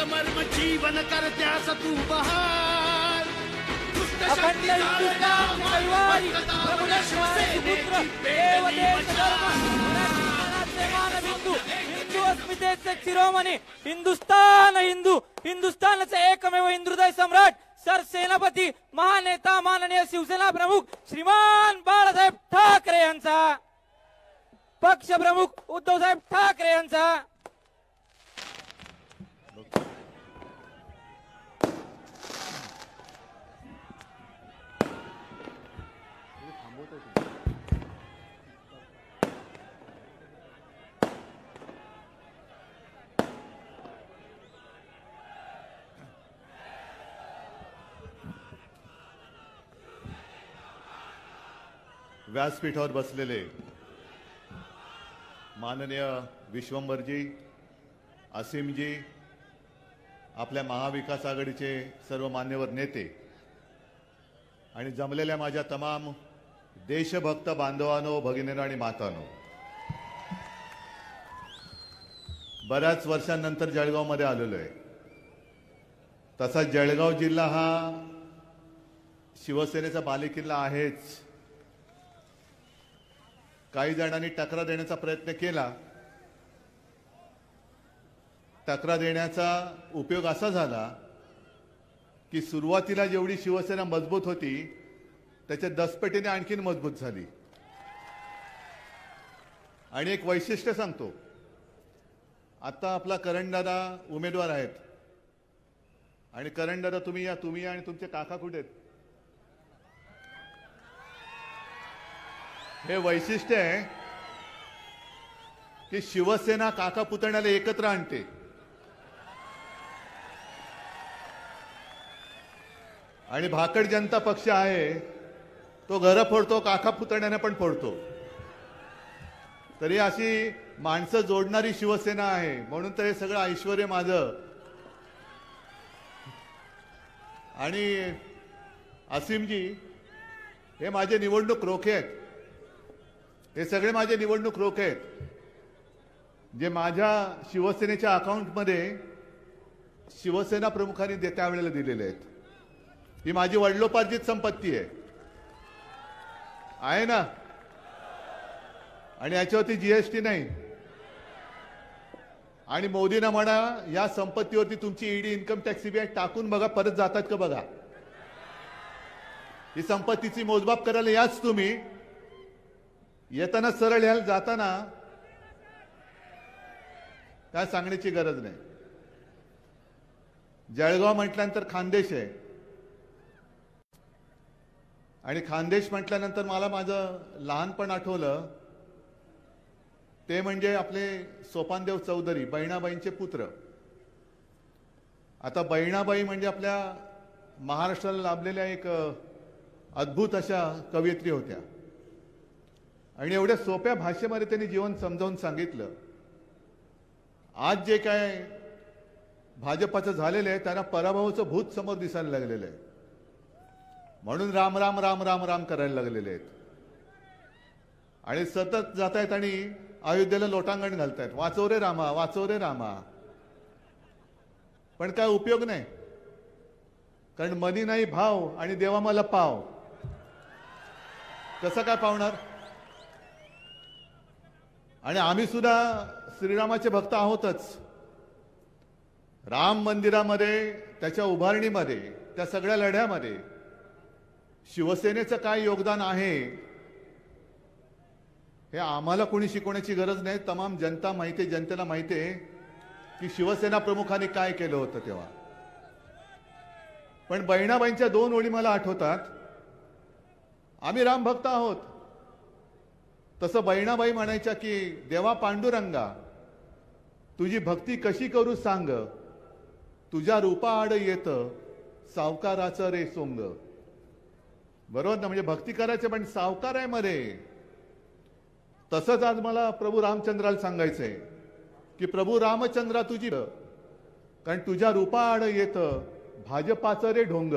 मर्म जीवन करत्यास तू बहार अखंड हिंदुस्थान कैवारी प्रभुदेशवारी पुत्र देवदेश धर्म पुनर्निर्माणाचे मानबिंदू हिंदू अस्मितेचे शिरोमणी हिंदुस्थान हिंदू हिंदुस्थानचे एकमेव हिंदुहृदय सम्राट सरसेनापती महानेता माननीय शिवसेना प्रमुख श्रीमान बाळासाहेब ठाकरे यांचा पक्ष प्रमुख उद्धवसाहेब ठाकरे यांचा व्यासपीठावर बसलेले माननीय विश्वंभरजी, असीमजी, आपल्या महाविकास आघाडीचे सर्व मान्यवर नेते आणि जमलेल्या माझ्या तमाम देशभक्त बांधवांनो, भगिनींनो आणि मातांनो, बऱ्याच वर्षांनंतर जळगावमध्ये आलेलो आहे. तसा जळगाव जिल्हा हा शिवसेनेचा बालेकिल्ला आहेच. काही जणांनी टकरा देण्याचा प्रयत्न केला. टकरा देण्याचा उपयोग असा झाला की सुरुवातीला जेवढी शिवसेना मजबूत होती त्याच्या 10 पटीने आणखीन मजबूत झाली. आणि एक वैशिष्ट्य सांगतो, आता आपला करणदादा उमेदवार आहेत आणि करणदादा तुम्ही या, तुम्ही आणि तुमचे काका कुठे आहेत? हे वैशिष्ट्य आहे की शिवसेना काका पुतण्याला एकत्र आणते. आणि भाकड जनता पक्ष आहे तो घर फोडतो, काका पुतण्याने पण फोडतो. तरी अशी माणसं जोडणारी शिवसेना आहे, म्हणून तर हे सगळं ऐश्वर्य माझं. आणि असीमजी हे माझे निवडणूक रोखे आहेत. हे सगळे माझे निवडणूक रोखे आहेत जे माझ्या शिवसेनेच्या अकाउंटमध्ये शिवसेना प्रमुखांनी त्यावेळेला दिलेले आहेत. ही माझी वडिलोपार्जित संपत्ती आहे ना, आणि याच्यावरती जीएसटी नाही. आणि मोदींना म्हणा या संपत्तीवरती तुमची ईडी, इन्कम टॅक्स, सीबीआय टाकून बघा, परत जातात का बघा. ही संपत्तीची मोजमाप करायला याच तुम्ही. येताना सरळ याल, जाताना काय सांगण्याची गरज नाही. जळगाव म्हटल्यानंतर खानदेश आहे आणि खानदेश म्हटल्यानंतर मला माझं लहानपण आठवलं. ते म्हणजे आपले सोपानदेव चौधरी, बहिणाबाईंचे पुत्र. आता बहिणाबाई म्हणजे आपल्या महाराष्ट्राला लाभलेल्या एक अद्भुत अशा कवयित्री होत्या आणि एवढ्या सोप्या भाषेमध्ये त्यांनी जीवन समजावून सांगितलं. आज जे काय भाजपाचं झालेलं आहे त्यांना पराभवाचं भूत समोर दिसायला लागलेलं आहे, म्हणून राम राम राम राम राम करायला लागलेले आहेत. आणि सतत जात आहेत आणि अयोध्येला लोटांगण घालतायत, वाचव रे रामा, वाचव रे रामा. पण काय उपयोग नाही, कारण मनी नाही भाव आणि देवा मला पाव. कसं काय पावणार? आणि आम्ही सुद्धा श्रीरामाचे भक्त आहोतच. राम मंदिरामध्ये, त्याच्या उभारणीमध्ये, त्या सगळ्या लढ्यामध्ये शिवसेनेचं काय योगदान आहे हे आम्हाला कोणी शिकवण्याची गरज नाही. तमाम जनता माहिती, जनतेला माहिती आहे की शिवसेना प्रमुखांनी काय केलं होतं तेव्हा. पण बहिणाबाईंच्या 2 ओळी मला आठवतात. आम्ही राम भक्त आहोत, तसं बहिणाबाई म्हणायच्या की देवा पांडुरंगा तुझी भक्ती कशी करू सांग, तुझ्या रूपा आड येत सावकाराचं रे सोंग. बरोबर ना? म्हणजे भक्ती करायचे पण सावकार आहे मध्ये. तसंच आज मला प्रभू रामचंद्राला सांगायचंय की प्रभू रामचंद्रा तुझी, कारण तुझ्या रूपा आड येत भाजपाचं रे ढोंग.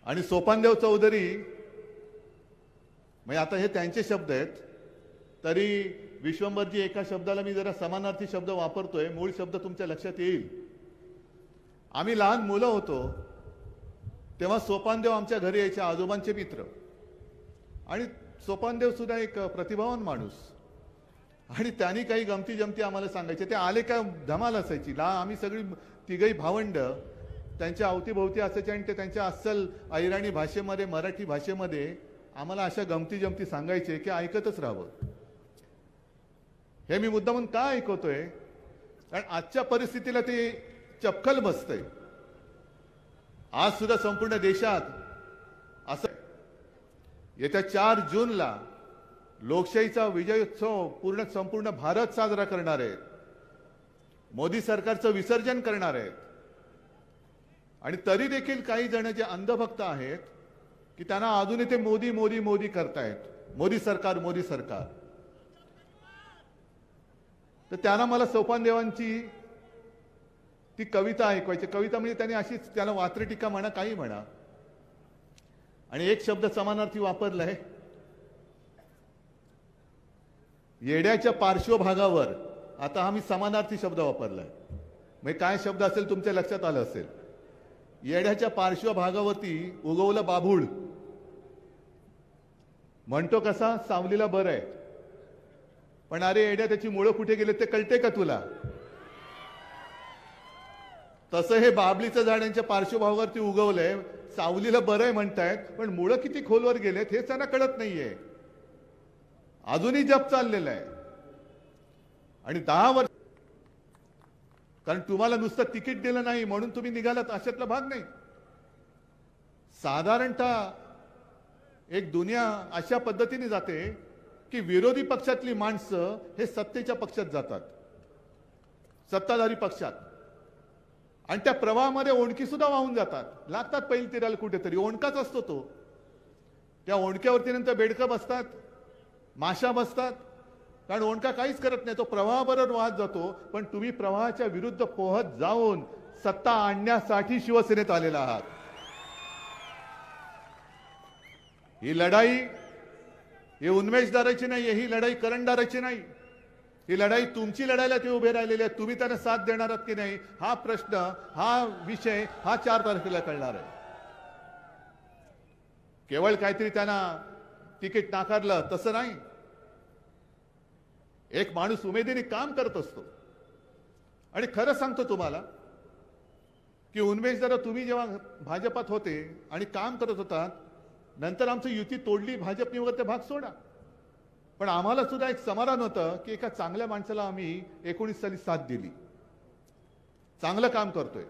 आणि सोपानदेव चौधरी, म्हणजे आता हे त्यांचे शब्द आहेत, तरी विश्वंभरजी एका शब्दाला मी जरा समानार्थी शब्द वापरतोय, मूळ शब्द तुमच्या लक्षात येईल. आम्ही लहान मुलं होतो तेव्हा सोपानदेव आमच्या घरी यायचे, आजोबांचे मित्र. आणि सोपानदेव सुद्धा एक प्रतिभावान माणूस, आणि त्यांनी काही गमती जमती आम्हाला सांगायचे. ते आले का धमाल असायची. आम्ही सगळी तिघही भावंड त्यांच्या अवतीभोवती असायचे, आणि ते त्यांच्या अस्सल अहिराणी भाषेमध्ये, मराठी भाषेमध्ये आम्हाला अशा गमती जमती सांगायचे की ऐकतच राहावं. हे मी मुद्दामून का ऐकवतोय, कारण आजच्या परिस्थितीला ते चपखल बसतंय. आज सुद्धा संपूर्ण देशात असं येत्या 4 जूनला लोकशाहीचा विजयोत्सव संपूर्ण भारत साजरा करणार आहेत. मोदी सरकारचं विसर्जन करणार आहेत. आणि तरी देखील काही जण जे अंधभक्त आहेत की त्यांना अजूनही ते मोदी मोदी मोदी करतायत, मोदी सरकार मोदी सरकार. तर त्यांना मला सोपानदेवांची ती कविता ऐकवायची. कविता म्हणजे त्यांनी अशीच, त्याला वात्र टीका म्हणा, काही म्हणा, आणि एक शब्द समानार्थी वापरलाय, येड्याच्या पार्श्वभागावर. आता आम्ही समानार्थी शब्द वापरलाय, म्हणजे काय शब्द असेल तुमच्या लक्षात आलं असेल. येड्याच्या पार्श्वभागावरती उगवलं बाभूळ. म्हणतो कसा, सावलीला बरं आहे, पण अरे येड्या त्याची मुळं कुठे गेले ते कळते का तुला? तसं हे बाबलीचं झाड यांच्या पार्श्वभागावरती उगवलंय. सावलीला बरं आहे म्हणतायत, पण मुळं किती खोलवर गेलेत हेच त्यांना कळत नाहीये. अजूनही जप चाललेला आहे. आणि 10 वर्ष, कारण तुम्हाला नुसतं तिकीट दिलं नाही म्हणून तुम्ही निघालात अशातला भाग नाही. साधारणतः एक दुनिया अशा पद्धतीने जाते की विरोधी पक्षातली माणसं हे सत्तेच्या पक्षात जातात, सत्ताधारी पक्षात, आणि त्या प्रवाहामध्ये ओणकी सुद्धा वाहून जातात, लागतात पहिली तिराला कुठेतरी. ओणकाच असतो तो. त्या ओणक्यावरती नंतर बेडकं बसतात, माशा बसतात, कारण ओणका काहीच करत नाही, तो प्रवाहाबरोबर वाहत जातो. पण तुम्ही प्रवाहाच्या विरुद्ध पोहत जाऊन सत्ता आणण्यासाठी शिवसेनेत आलेला आहात. ही लढाई ही उन्मेषदाराची नाही, ही लढाई करंडदाराची नाही. ही लढाई तुमची लढायला ते उभे राहिलेले आहेत. तुम्ही त्यांना साथ देणार आहात की नाही हा प्रश्न, हा विषय, हा 4 तारखेला कळणार आहे. केवळ काहीतरी त्यांना तिकीट नाकारलं तसं नाही. एक माणूस उमेदीने काम करत असतो. आणि खरं सांगतो तुम्हाला की उन्मेष जरा तुम्ही जेव्हा भाजपात होते आणि काम करत होतात, नंतर आमची युती तोडली, भाजपने वगैरे ते भाग सोडा, पण आम्हाला सुद्धा एक समाधान होतं की एका चांगल्या माणसाला आम्ही 19 साली साथ दिली, चांगलं काम करतोय.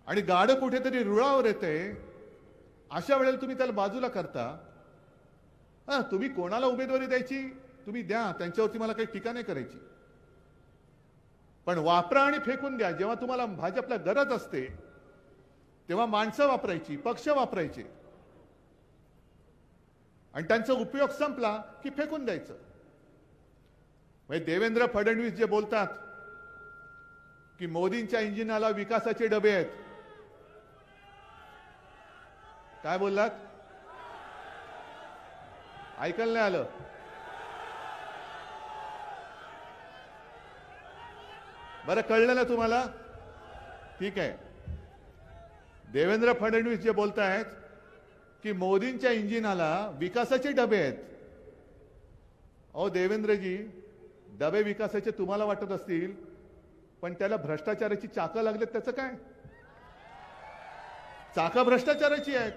आणि गाडं कुठेतरी रुळावर येते, अशा वेळेला तुम्ही त्याला बाजूला करता. तुम्ही कोणाला उमेदवारी द्यायची तुम्ही द्या, त्यांच्यावरती मला काही टीका नाही करायची, पण वापरा आणि फेकून द्या. जेव्हा तुम्हाला भाजपला गरज असते तेव्हा माणसं वापरायची, पक्ष वापरायचे, आणि त्यांचा उपयोग संपला की फेकून द्यायचं. म्हणजे देवेंद्र फडणवीस जे बोलतात की मोदींच्या इंजिनाला विकासाचे डबे आहेत, काय बोललात? ऐकायला नाही आलं? बरं, कळलं ना तुम्हाला? ठीक आहे. देवेंद्र फडणवीस जे बोलतायत की मोदींच्या इंजिनाला विकासाचे डबे आहेत. अहो देवेंद्रजी, डबे विकासाचे तुम्हाला वाटत असतील, पण त्याला भ्रष्टाचाराची चाकं लागलेत, त्याचं काय? चाकं भ्रष्टाचाराची आहेत.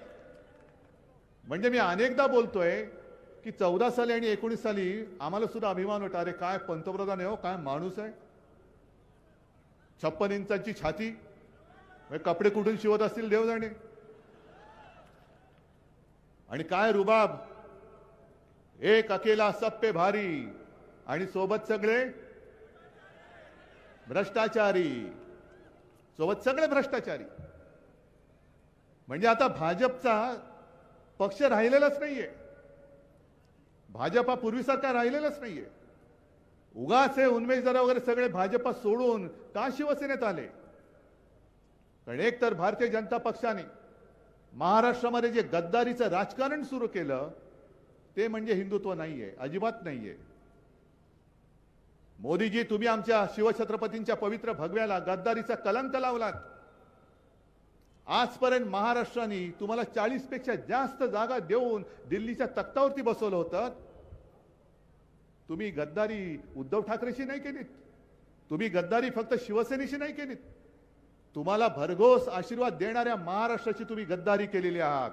म्हणजे मी अनेकदा बोलतोय की 14 साली आणि 19 साली आम्हाला सुद्धा अभिमान होता, अरे काय पंतप्रधान आहे हो, काय माणूस आहे, 56 इंचाची छाती, कपडे कुठून शिवत असतील देव जाणे, आणि काय रुबाब, एक अकेला सब पे भारी, आणि सोबत सगळे भ्रष्टाचारी, सोबत सगळे भ्रष्टाचारी. म्हणजे आता भाजपचा पक्ष राहिलेलाच नाहीये, भाजपा पूर्वीसारखा राहिलेलाच नाहीये. उगाच हे उन्मेष जरा वगैरे सगळे भाजपा सोडून का शिवसेनेत आले? कारण एक तर भारतीय जनता पक्षाने महाराष्ट्रामध्ये जे गद्दारीचं राजकारण सुरू केलं ते म्हणजे हिंदुत्व नाहीये, अजिबात नाहीये. मोदीजी, तुम्ही आमच्या शिवछत्रपतींच्या पवित्र भगव्याला गद्दारीचा कलंक लावलात. आजपर्यंत महाराष्ट्राने तुम्हाला 40 पेक्षा जास्त जागा देऊन दिल्लीच्या तख्तावरती बसवलं होतं. तुम्ही गद्दारी उद्धव ठाकरेशी नाही केलीत, तुम्ही गद्दारी फक्त शिवसेनेशी नाही केलीत, तुम्हाला भरघोस आशीर्वाद देणाऱ्या महाराष्ट्राची तुम्ही गद्दारी केलेली आहात.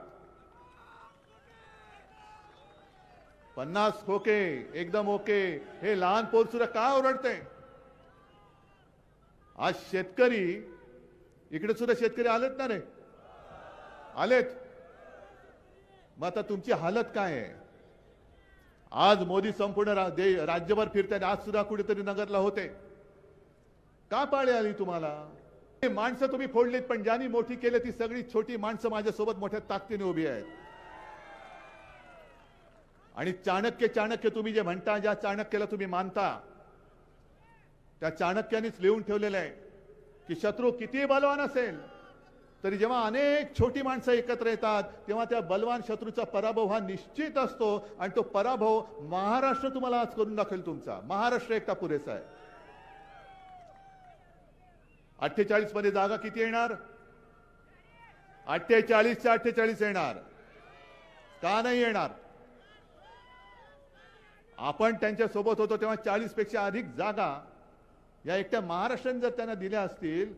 50 खोके एकदम ओके, हे लहान पोर सुद्धा का ओरडते? आज शेतकरी, इकडे सुद्धा शेतकरी आलेत ना रे, आलेत. मग आता तुमची हालत काय आहे? आज मोदी संपूर्ण राज्यभर फिरताना आज सुद्धा कुठेतरी नगरला होते. का पाळी आली तुम्हाला? हे माणसं तुम्ही फोडलीत, पण ज्यांनी मोठी केली ती सगळी छोटी माणसं माझ्यासोबत मोठ्या ताकदीने उभी आहेत. आणि चाणक्य तुम्ही जे म्हणता, ज्या चाणक्याला तुम्ही मानता, त्या चाणक्यानेच लिहून ठेवलेलं आहे की शत्रू किती बलवान असेल तरी जेव्हा अनेक छोटी माणसं एकत्र येतात तेव्हा त्या बलवान शत्रूचा पराभव हा निश्चित असतो. आणि तो पराभव महाराष्ट्र तुम्हाला आज करून दाखवेल. तुमचा महाराष्ट्र एकटा पुरेसा आहे. 48 मध्ये जागा किती येणार? 48च्या 48 येणार. का नाही येणार? आपण त्यांच्या सोबत होतो तेव्हा 40 पेक्षा अधिक जागा या एकट्या महाराष्ट्राने जर त्यांना दिल्या असतील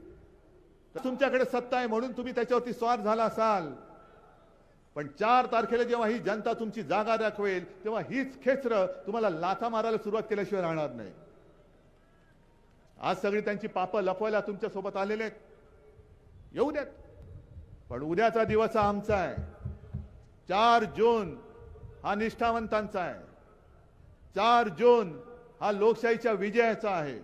तर तुमच्याकडे सत्ता आहे म्हणून तुम्ही त्याच्यावरती स्वार झाला असाल. पण 4 तारखेला जेव्हा ही जनता तुमची जागा दाखवेल तेव्हा हीच खेचरं तुम्हाला लाथा मारायला सुरुवात केल्याशिवाय राहणार नाही. आज सगळी त्यांची पापं लपवायला तुमच्या सोबत आलेले आहेत. येऊ देत, पण उद्याचा दिवस हा आमचा आहे. 4 जून हा निष्ठावंतांचा आहे. 4 जून हा लोकशाहीच्या विजयाचा आहे.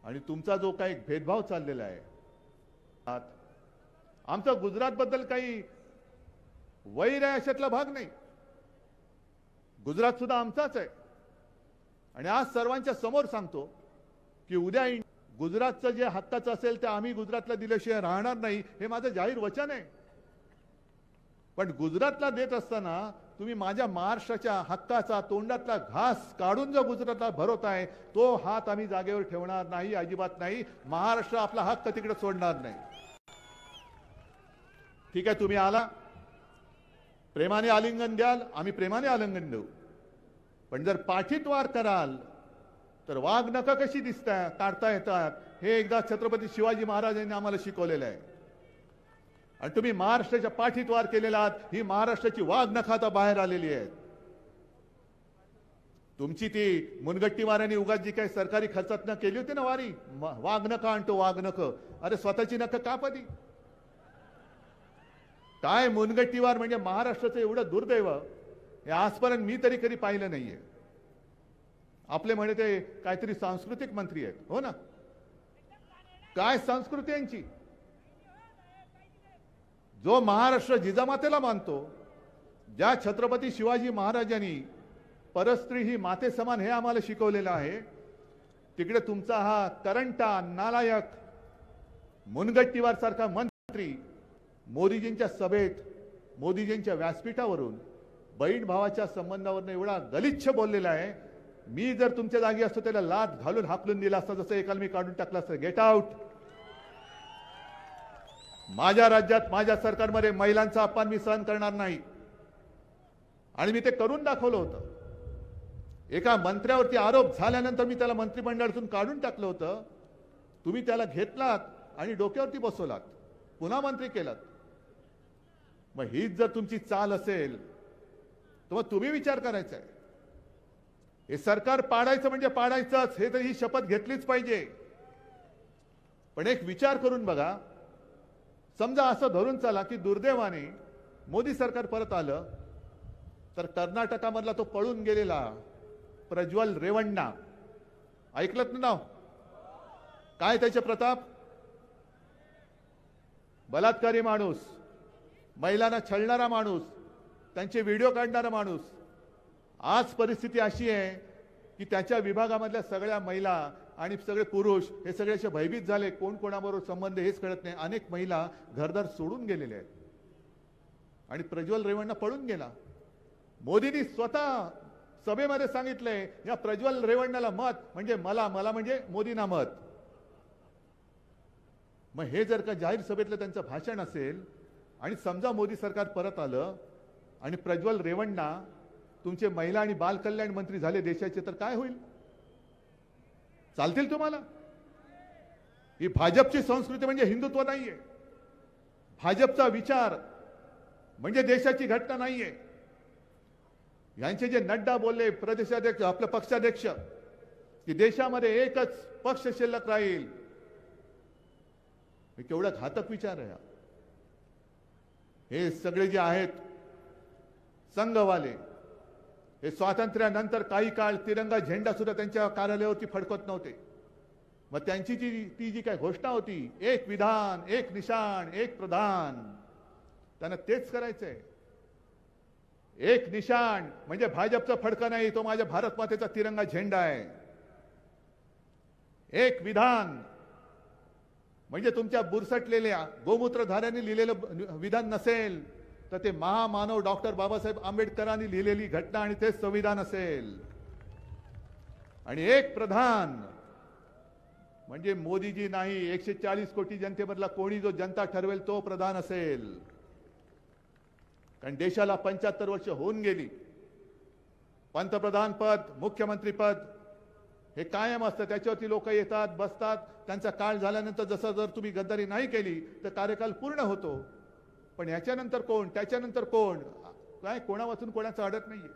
आणि तुमचा जो काही भेदभाव चाललेला आहे, आमचा गुजरात बद्दल काही वैर आहे अशातला भाग नाही. गुजरात सुद्धा आमचाच आहे. आणि आज सर्वांच्या समोर सांगतो की उद्या गुजरातचं जे हक्काचं असेल ते आम्ही गुजरातला दिल्याशिवाय राहणार नाही, हे माझं जाहीर वचन आहे. पण गुजरातला देत असताना तुम्ही माझ्या महाराष्ट्राच्या हक्काचा तोंडातला घास काढून जो गुजरातला भरवताय तो हात आम्ही जागेवर ठेवणार नाही, अजिबात नाही. महाराष्ट्र आपला हक्क तिकडे सोडणार नाही. ठीक आहे, तुम्ही आला, प्रेमाने आलिंगन द्याल, आम्ही प्रेमाने आलिंगन देऊ. पण जर पाठीत वार कराल तर वाघ नखं कशी दिसतात, काढता येतात, हे एकदा छत्रपती शिवाजी महाराजांनी आम्हाला शिकवलेलं आहे. आणि तुम्ही महाराष्ट्राच्या पाठीत वार केलेला आहात. ही महाराष्ट्राची वाघ नखं आता बाहेर आलेली आहेत. तुमची ती मुनगट्टी वाऱ्याने उगाच जी काही सरकारी खर्चात न केली होती ना वारी, वाघ नखं आणतो वाघ नखं. अरे स्वतःची नखं कापली. काय मुनगट्टी वार म्हणजे महाराष्ट्राचं एवढं दुर्दैव हे आजपर्यंत मी तरी कधी पाहिलं नाहीये. आपले म्हणे ते काहीतरी सांस्कृतिक मंत्री आहेत, हो ना? काय संस्कृती यांची? जो महाराष्ट्र जिजामातेला मानतो, ज्या छत्रपती शिवाजी महाराजांनी परस्त्री ही माते समान हे आम्हाला शिकवलेलं आहे, तिकडे तुमचा हा करंटा नालायक मुनगट्टीवार सारखा मंत्री मोदीजींच्या सभेत, मोदीजींच्या व्यासपीठावरून बहीण भावाच्या संबंधावरून एवढा गलिच्छ बोललेला आहे. मी जर तुमच्या जागी असतो त्याला लाथ घालून हाकलून दिला असता, जसं एकाला मी काढून टाकला असतं. Get out. माझ्या राज्यात माझ्या सरकारमध्ये महिलांचा अपमान मी सहन करणार नाही. आणि मी ते करून दाखवलं होतं. एका मंत्र्यावरती आरोप झाल्यानंतर मी त्याला मंत्रिमंडळातून काढून टाकलं होतं. तुम्ही त्याला घेतलात आणि डोक्यावरती बसवलात, पुन्हा मंत्री केलात. मग हीच जर तुमची चाल असेल तर मग तुम्ही विचार करायचा आहे. हे सरकार पाडायचं म्हणजे पाडायचंच, हे तर ही शपथ घेतलीच पाहिजे. पण एक विचार करून बघा, समजा असं धरून चला की दुर्दैवाने मोदी सरकार परत आलं तर कर्नाटकामधला तो पळून गेलेला प्रज्वल रेवण्णा, ऐकलत ना नाव? काय त्याचे प्रताप? बलात्कारी माणूस, महिलांना छळणारा माणूस, त्यांचे व्हिडिओ काढणारा माणूस. आज परिस्थिती अशी आहे की त्याच्या विभागामधल्या सगळ्या महिला आणि सगळे पुरुष हे सगळे असे भयभीत झाले. कोण कोणाबरोबर संबंध हेच कळत नाही. अनेक महिला घरदार सोडून गेलेले आहेत. आणि प्रज्वल रेवण्णा पळून गेला. मोदींनी स्वतः सभेमध्ये सांगितलंय या प्रज्वल रेवण्णाला मत म्हणजे मला म्हणजे मोदींना मत. मग हे जर का जाहीर सभेतलं त्यांचं भाषण असेल आणि समजा मोदी सरकार परत आलं आणि प्रज्वल रेवण्णा तुमचे महिला आणि बाल कल्याण मंत्री झाले देशाचे, तर काय होईल? चालतील तुम्हाला? ही भाजपची संस्कृती म्हणजे हिंदुत्व नाहीये. भाजपचा विचार म्हणजे देशाची घटना नाहीये. यांचे जे नड्डा बोलले प्रदेशाध्यक्ष आपले पक्षाध्यक्ष की देशामध्ये एकच पक्ष शिल्लक राहील, हे केवढा घातक विचार आहे. हे सगळे जे आहेत संघवाले, हे स्वातंत्र्यानंतर काही काळ तिरंगा झेंडा सुद्धा त्यांच्या कार्यालयावरती फडकत नव्हते. मग त्यांची ती जी काय घोषणा होती, एक विधान एक निशाण एक प्रधान, त्यांना तेच करायचंय. एक निशाण म्हणजे भाजपचा फडका नाही, तो माझ्या भारत मातेचा तिरंगा झेंडा आहे. एक विधान म्हणजे तुमच्या बुरसटलेल्या गोमूत्रधाऱ्यांनी लिहिलेलं विधान नसेल, तर ते महामानव डॉक्टर बाबासाहेब आंबेडकरांनी लिहिलेली घटना आणि ते संविधान असेल. आणि एक प्रधान म्हणजे मोदीजी नाही, 140 कोटी जनतेमधला कोणी जो जनता ठरवेल तो प्रधान असेल. कारण देशाला 75 वर्ष होऊन गेली. पंतप्रधान पद, मुख्यमंत्री पद हे कायम असतं, त्याच्यावरती लोक येतात बसतात. त्यांचा काळ झाल्यानंतर जसं जर तुम्ही गद्दारी नाही केली तर कार्यकाल पूर्ण होतो. पण याच्यानंतर कोण, त्याच्यानंतर कोण, काय कोणापासून कोणाचं अडत नाहीये.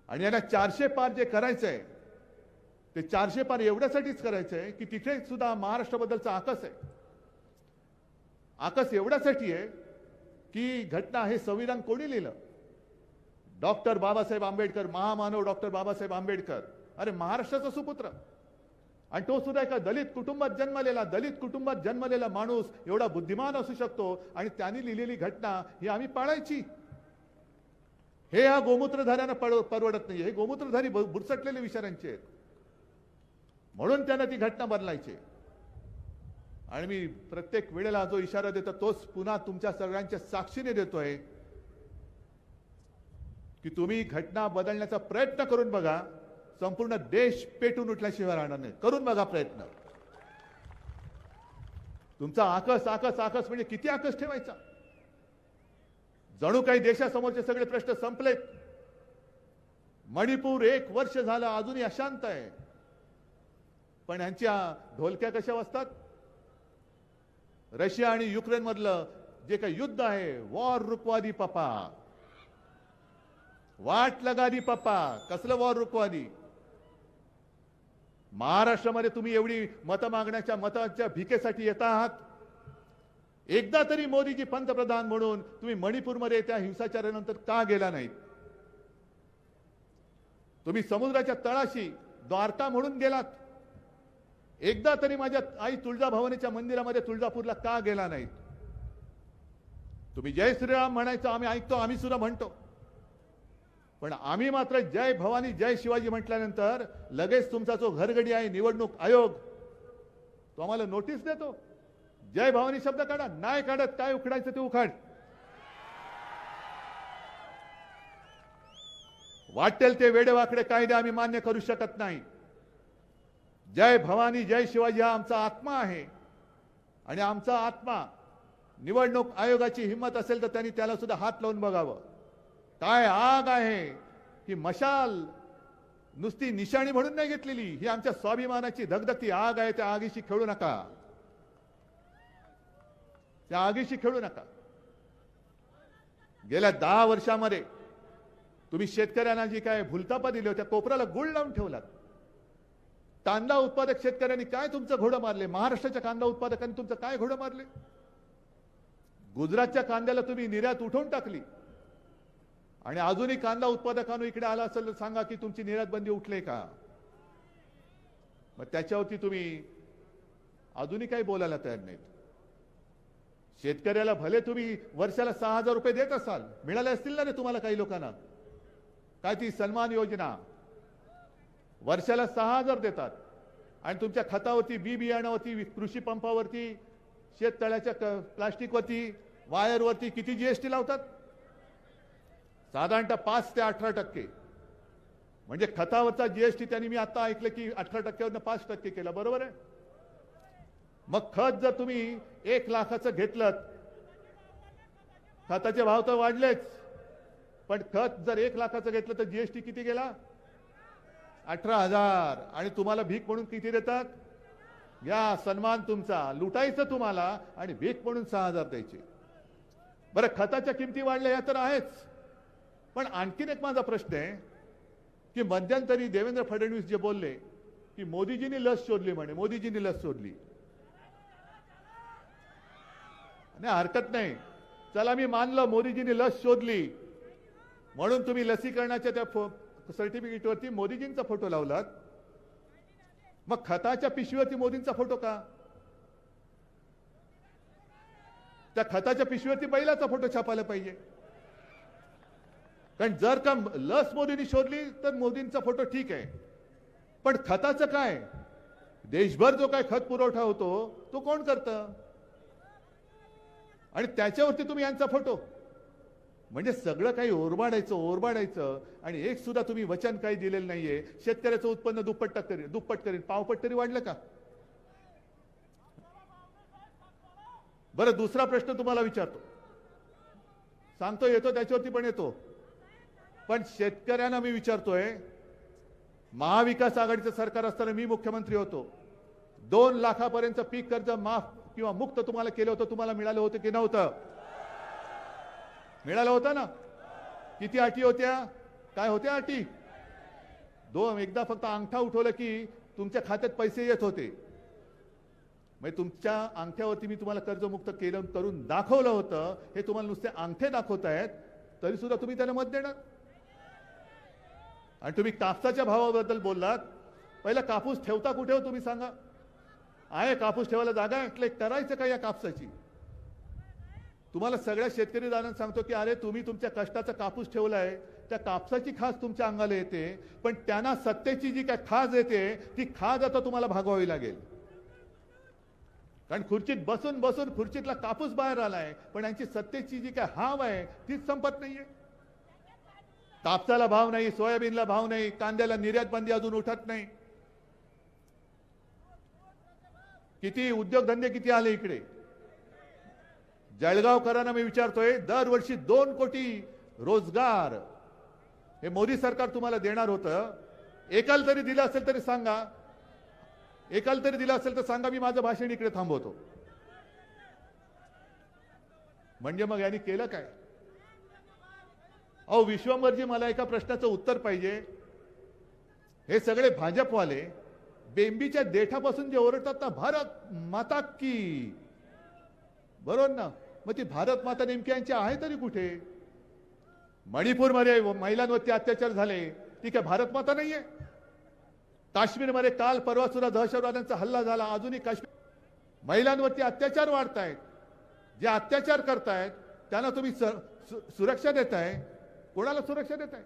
आणि यांना 400 पार जे करायचंय ते 400 पार एवढ्यासाठीच करायचंय की तिथे सुद्धा महाराष्ट्राबद्दलचा आकस आहे. आकस एवढ्यासाठी आहे की घटना हे संविधान कोणी लिहिलं? डॉक्टर बाबासाहेब आंबेडकर, महामानव डॉक्टर बाबासाहेब आंबेडकर. अरे महाराष्ट्राचा सुपुत्र, आणि तो सुद्धा एका दलित कुटुंबात जन्मलेला माणूस एवढा बुद्धिमान असू शकतो आणि त्यांनी लिहिलेली घटना ही आम्ही पाळायची? हे या गोमूत्रधाऱ्यांना परवडत नाही. हे गोमूत्रधारी बुरसटलेले विचारांचे आहेत, म्हणून त्यांना ती घटना बदलायची. आणि मी प्रत्येक वेळेला जो इशारा देतो तोच पुन्हा तुमच्या सगळ्यांच्या साक्षीने देतोय की तुम्ही घटना बदलण्याचा प्रयत्न करून बघा. संपूर्ण देश पेटून उठल्याशिवाय राहणार नाही. करून बघा प्रयत्न. तुमचा आकस आकस आकस म्हणजे किती आकस ठेवायचा? जणू काही देशासमोरचे सगळे प्रश्न संपलेत. मणिपूर 1 वर्ष झालं अजूनही अशांत आहे, पण यांच्या ढोलक्या कशा वाजतात? रशिया आणि युक्रेन मधलं जे काही युद्ध आहे, वॉर रुकवा दी पप्पा, वाट लगा दी पप्पा. कसलं वॉर रुकवा दी? महाराष्ट्रामध्ये तुम्ही एवढी मतं मागण्याच्या मताच्या भिकेसाठी येत आहात. एकदा तरी मोदीजी पंतप्रधान म्हणून तुम्ही मणिपूरमध्ये त्या हिंसाचारानंतर का गेला नाहीत? तुम्ही समुद्राच्या तळाशी द्वारका म्हणून गेलात. एकदा तरी माझ्या आई तुळजाभवानीच्या मंदिरामध्ये तुळजापूरला का गेला नाहीत? तुम्ही जय श्रीराम म्हणायचं आम्ही ऐकतो, आम्ही सुद्धा म्हणतो, पण आम्ही मात्र जय भवानी जय शिवाजी म्हटल्यानंतर लगेच तुमचा जो घरगडी आहे निवडणूक आयोग तो आम्हाला नोटीस देतो. जय भवानी शब्द काढा. नाही काढत, काय उखडायचं ते उखाड. वाटेल ते वेडेवाकडे कायदे आम्ही मान्य करू शकत नाही. जय भवानी जय शिवाजी हा आमचा आत्मा आहे, आणि आमचा आत्मा निवडणूक आयोगाची हिंमत असेल तर त्यांनी त्याला सुद्धा हात लावून बघावं. काय आग आहे ही मशाल नुसती निशाणी म्हणून नाही घेतलेली, ही आमच्या स्वाभिमानाची धगधगती आग आहे. त्या आगीशी खेळू नका, त्या आगीशी खेळू नका. गेल्या 10 वर्षामध्ये तुम्ही शेतकऱ्यांना जी काय भूलतापा दिली होत्या, कोपराला गुळ लावून ठेवलात. कांदा उत्पादक शेतकऱ्यांनी काय तुमचं घोडं मारले? महाराष्ट्राच्या कांदा उत्पादकांनी तुमचं काय घोडं मारले? गुजरातच्या कांद्याला तुम्ही निर्यात उठवून टाकली, आणि अजूनही कांदा उत्पादकांनो इकडे आला असेल तर सांगा की तुमची निर्यात बंदी उठले का? मग त्याच्यावरती तुम्ही अजूनही काही बोलायला तयार नाहीत. शेतकऱ्याला भले तुम्ही वर्षाला 6,000 रुपये देत असाल, मिळाले असतील ना रे तुम्हाला काही लोकांना? काय ती सन्मान योजना वर्षाला 6,000 देतात, आणि तुमच्या खतावरती, बी बियाणावरती, कृषी पंपावरती, शेततळ्याच्या प्लास्टिकवरती वायरवरती किती जीएसटी लावतात? साधारणतः 5 ते 18%. म्हणजे खतावरचा जीएसटी त्यांनी मी आता ऐकलं की 18%वरून 5% केला. बरोबर आहे? मग खत जर तुम्ही 1 लाखाचं घेतलं, खताचे भाव तर वाढलेच, पण खत जर 1 लाखाचं घेतलं तर जीएसटी किती गेला? 18,000. आणि तुम्हाला भीक म्हणून किती देतात? या सन्मान तुमचा, लुटायचं तुम्हाला आणि भीक म्हणून 6,000 द्यायचे. बरं, खताच्या किमती वाढल्या या तर आहेच, पण आणखीन एक माझा प्रश्न आहे की मध्यंतरी देवेंद्र फडणवीस जे बोलले की मोदीजींनी लस शोधली, म्हणे मोदीजींनी लस शोधली. नाही, हरकत नाही, चला मी मानलं मोदीजींनी लस शोधली म्हणून तुम्ही लसीकरणाच्या त्या सर्टिफिकेटवरती मोदीजींचा फोटो लावलात. मग खताच्या पिशवीवरती मोदींचा फोटो का? त्या खताच्या पिशवीवरती बैलाचा फोटो छापायला पाहिजे. कारण जर का लस मोदींनी शोधली तर मोदींचा फोटो ठीक आहे, पण खताचं काय? देशभर जो काय खत पुरवठा होतो तो कोण करतं? आणि त्याच्यावरती तुम्ही यांचा फोटो. म्हणजे सगळं काही ओरबाडायचं आणि एक सुद्धा तुम्ही वचन काही दिलेलं नाहीये. शेतकऱ्याचं उत्पन्न दुप्पट करीन, पावपट तरी वाढलं का? बरं, दुसरा प्रश्न तुम्हाला विचारतो, सांगतो येतो त्याच्यावरती पण येतो, पण शेतकऱ्यांना मी विचारतोय, महाविकास आघाडीचं सरकार असताना मी मुख्यमंत्री होतो, 2 लाखापर्यंत पीक कर्ज माफ किंवा मुक्त तुम्हाला केलं होतं, तुम्हाला मिळालं होतं की नव्हतं? मिळालं होतं ना? किती अटी होत्या? काय होत्या अटी? 2. एकदा फक्त अंगठा उठवलं की तुमच्या खात्यात पैसे येत होते. म्हणजे तुमच्या अंगठ्यावरती मी तुम्हाला कर्जमुक्त केलं, करून दाखवलं होतं. हे तुम्हाला नुसते अंगठे दाखवतायत तरी सुद्धा तुम्ही त्याला मत देणार? आणि तुम्ही कापसाच्या भावाबद्दल बोललात. पहिला कापूस ठेवता कुठे हो तुम्ही सांगा? आहे कापूस ठेवायला जागा? म्हटलं करायचं काय या कापसाची? तुम्हाला सगळ्या शेतकरी दारांना सांगतो की अरे तुम्ही तुमच्या कष्टाचा कापूस ठेवलाय, त्या कापसाची खास तुमच्या अंगाला येते, पण त्यांना सत्तेची जी काय खाज येते ती खाज आता तुम्हाला भागवावी लागेल. कारण खुर्चीत बसून बसून खुर्चीतला कापूस बाहेर आलाय, पण यांची सत्तेची जी काय हाव आहे तीच संपत नाहीये. कापसाला भाव नाही, सोयाबीनला भाव नाही, कांद्याला निर्यात बंदी अजून उठत नाही. किती उद्योगधंदे किती आले इकडे. जळगावकरांना मी विचारतोय, दरवर्षी 2 कोटी रोजगार हे मोदी सरकार तुम्हाला देणार होतं. एकाला तरी दिलं असेल तरी सांगा, एकाला तरी दिलं असेल तर सांगा, मी माझं भाषण इकडे थांबवतो. म्हणजे मग यांनी केलं काय? अहो विश्वंभरजी, मला एका प्रश्नाचं उत्तर पाहिजे. हे सगळे भाजपवाले बेंबीच्या देठापासून जे ओरडतात ना, भारत माता की, बरोबर ना? मग ती भारत माता नेमकी यांची आहे तरी कुठे? मणिपूरमध्ये महिलांवरती अत्याचार झाले, ती काय भारत माता नाहीये? काश्मीरमध्ये काल परवा सुद्धा दहशतवाद्यांचा हल्ला झाला, अजूनही काश्मीर महिलांवरती अत्याचार वाढतायत. जे अत्याचार करतायत त्यांना तुम्ही सुरक्षा देताय. कोणाला सुरक्षा देताय?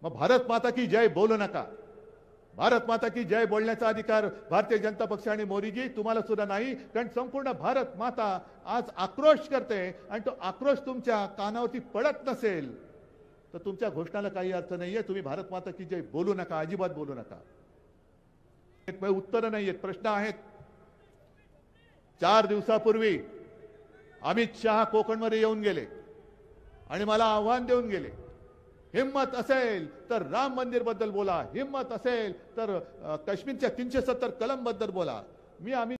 मग भारत माता की जय बोलू नका. भारत माता की जय बोलण्याचा अधिकार भारतीय जनता पक्ष आणि मोदीजी तुम्हाला सुद्धा नाही. कारण संपूर्ण भारत माता आज आक्रोश करते आणि तो आक्रोश तुमच्या कानावरती पडत नसेल तर तुमच्या घोषणाला काही अर्थ नाहीये. तुम्ही भारत माता की जय बोलू नका, अजिबात बोलू नका. उत्तर नाहीयेत, प्रश्न आहेत. 4 दिवसापूर्वी अमित शहा कोकणमध्ये येऊन गेले आणि मला आव्हान देऊन गेले, हिम्मत असेल तर राम मंदिर बद्दल बोला, हिम्मत असेल तर काश्मीरच्या 370 कलम बद्दल बोला. मी